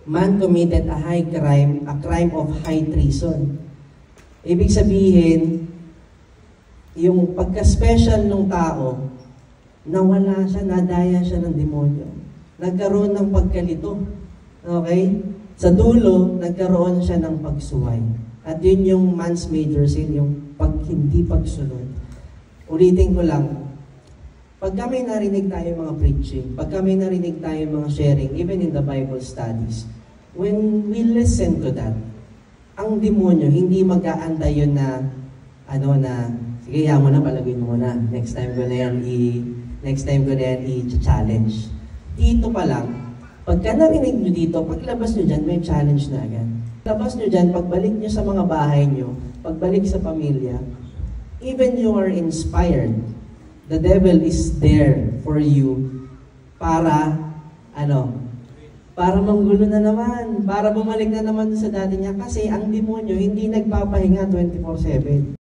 man committed a high crime, a crime of high treason. Ibig sabihin, yung pagka-special ng tao, nawala siya, nadaya siya ng demonyo. Nagkaroon ng pagkalito. Okay? Sa dulo, nagkaroon siya ng pagsuway. At yun yung man's major sin, yung hindi pagsunod. Ulitin ko lang, pag kami narinig tayo mga preaching, pag kami narinig tayo mga sharing, even in the Bible studies, when we listen to that, ang demonyo, hindi mag-aantay yun na, sige, yan mo na, palagay mo na. Next time ko na yan i-challenge. Dito pa lang, pagka narinig nyo dito, paglabas nyo dyan, may challenge na agad. Paglabas nyo dyan, pagbalik nyo sa mga bahay nyo, pagbalik sa pamilya, even you are inspired, the devil is there for you para, para manggulo na naman, para bumalik na naman sa dati niya. Kasi ang demonyo, hindi nagpapahinga 24/7.